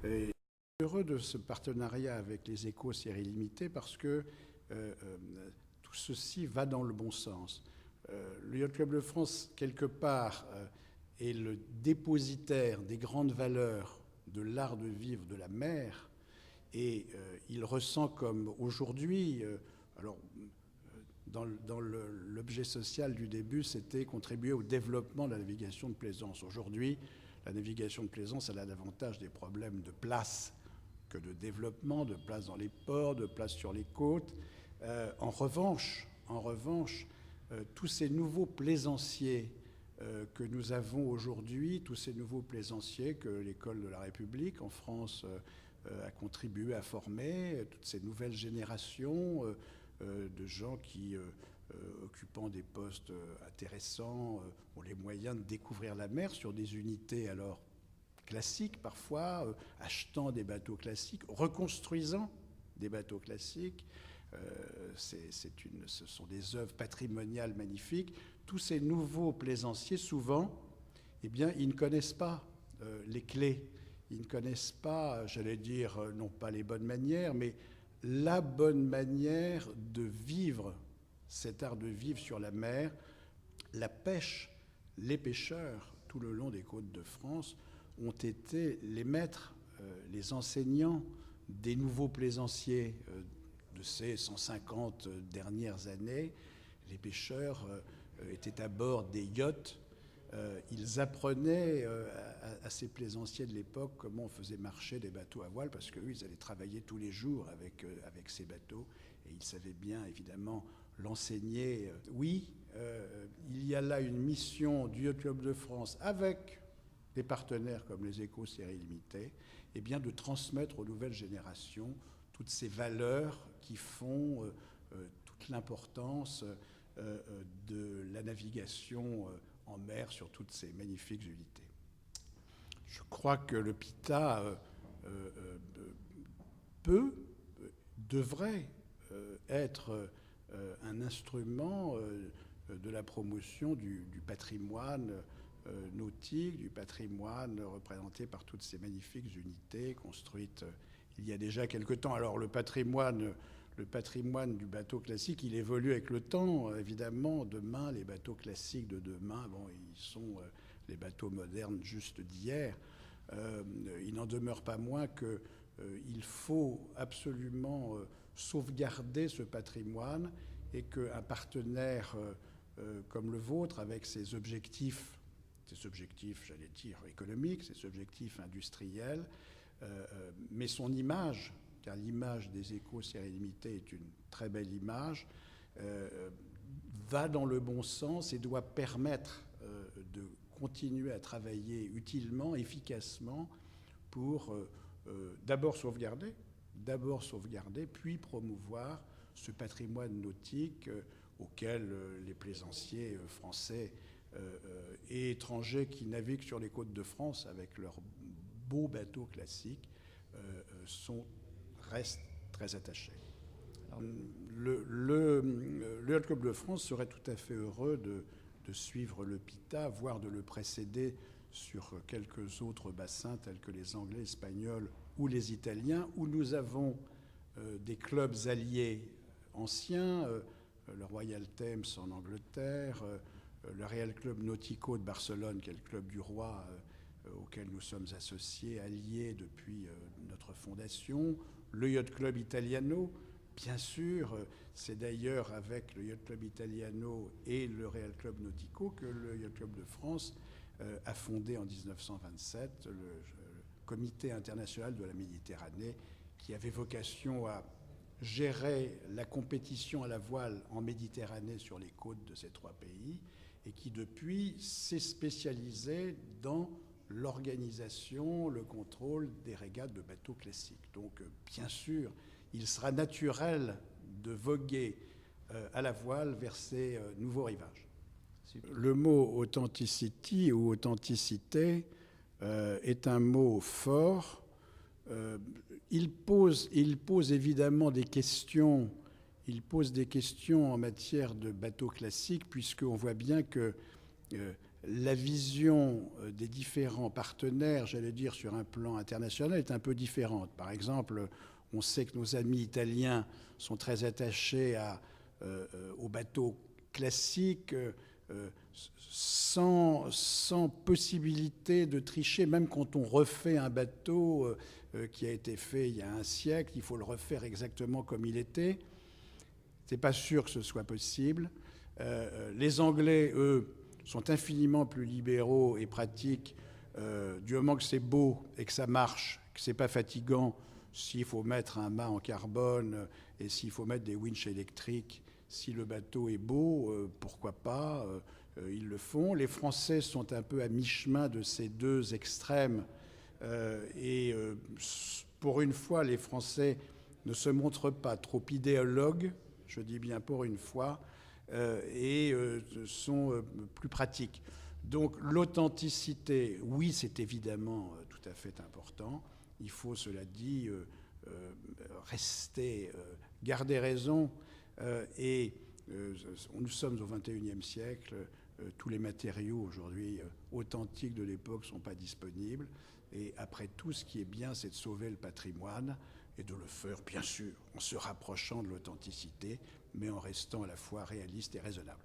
Et je suis heureux de ce partenariat avec les Échos séries limitées parce que tout ceci va dans le bon sens. Le Yacht Club de France, quelque part, est le dépositaire des grandes valeurs de l'art de vivre de la mer, et il ressent comme aujourd'hui, alors dans l'objet social du début, c'était contribuer au développement de la navigation de plaisance. Aujourd'hui, la navigation de plaisance, elle a davantage des problèmes de place que de développement, de place dans les ports, de place sur les côtes. En revanche, tous ces nouveaux plaisanciers que nous avons aujourd'hui, tous ces nouveaux plaisanciers que l'École de la République en France a contribué à former, toutes ces nouvelles générations de gens qui, occupant des postes intéressants, ont les moyens de découvrir la mer sur des unités alors classiques parfois, achetant des bateaux classiques, reconstruisant des bateaux classiques. Ce sont des œuvres patrimoniales magnifiques. Tous ces nouveaux plaisanciers, souvent, eh bien, ils ne connaissent pas les clés. Ils ne connaissent pas, j'allais dire, non pas les bonnes manières, mais la bonne manière de vivre cet art de vivre sur la mer. La pêche, les pêcheurs, tout le long des côtes de France, ont été les maîtres, les enseignants des nouveaux plaisanciers de ces 150 dernières années. Les pêcheurs étaient à bord des yachts. Ils apprenaient à ces plaisanciers de l'époque comment on faisait marcher des bateaux à voile, parce qu'eux, ils allaient travailler tous les jours avec ces bateaux, et ils savaient bien, évidemment, l'enseigner. Oui, il y a là une mission du Yacht Club de France, avec des partenaires comme les Échos séries limitées, eh bien, de transmettre aux nouvelles générations toutes ces valeurs qui font toute l'importance de la navigation en mer sur toutes ces magnifiques unités. Je crois que le PITA devrait être un instrument de la promotion du patrimoine nautique, du patrimoine représenté par toutes ces magnifiques unités construites il y a déjà quelque temps. Alors le patrimoine du bateau classique, il évolue avec le temps, évidemment. Demain, les bateaux classiques de demain, bon, ils sont les bateaux modernes juste d'hier. Il n'en demeure pas moins qu'il faut absolument sauvegarder ce patrimoine, et qu'un partenaire comme le vôtre, avec ses objectifs, j'allais dire, économiques, ses objectifs industriels, mais son image, car l'image des Échos séries limitées est une très belle image, va dans le bon sens et doit permettre de continuer à travailler utilement, efficacement, pour d'abord sauvegarder, puis promouvoir ce patrimoine nautique auquel les plaisanciers français et étrangers qui naviguent sur les côtes de France avec leurs beaux bateaux classiques restent très attachés. Le Yacht Club de France serait tout à fait heureux de suivre le PITA, voire de le précéder sur quelques autres bassins tels que les Anglais, Espagnols ou les Italiens, où nous avons des clubs alliés anciens, le Royal Thames en Angleterre, le Real Club Nautico de Barcelone, qui est le club du roi, auquel nous sommes associés, alliés depuis notre fondation, le Yacht Club Italiano, bien sûr. C'est d'ailleurs avec le Yacht Club Italiano et le Real Club Nautico que le Yacht Club de France a fondé en 1927 le Comité international de la Méditerranée, qui avait vocation à gérer la compétition à la voile en Méditerranée sur les côtes de ces trois pays, et qui depuis s'est spécialisé dans l'organisation, le contrôle des régates de bateaux classiques. Donc, bien sûr, il sera naturel de voguer à la voile vers ces nouveaux rivages. Le mot authenticity ou authenticité est un mot fort. Il pose évidemment des questions. Il pose des questions en matière de bateaux classiques, puisqu'on voit bien que la vision des différents partenaires, j'allais dire sur un plan international, est un peu différente. Par exemple, on sait que nos amis italiens sont très attachés aux bateaux classiques, sans possibilité de tricher. Même quand on refait un bateau qui a été fait il y a un siècle, il faut le refaire exactement comme il était. C'est pas sûr que ce soit possible. Les Anglais, eux, sont infiniment plus libéraux et pratiques. Du moment que c'est beau et que ça marche, que c'est pas fatigant, s'il faut mettre un mât en carbone et s'il faut mettre des winches électriques, si le bateau est beau, pourquoi pas, ils le font. Les Français sont un peu à mi-chemin de ces deux extrêmes. Pour une fois, les Français ne se montrent pas trop idéologues, je dis bien pour une fois, et sont plus pratiques. Donc l'authenticité, oui, c'est évidemment tout à fait important. Il faut, cela dit, garder raison. Nous sommes au XXIe siècle. Tous les matériaux aujourd'hui authentiques de l'époque ne sont pas disponibles. Et après tout, ce qui est bien, c'est de sauver le patrimoine et de le faire, bien sûr, en se rapprochant de l'authenticité, mais en restant à la fois réaliste et raisonnable.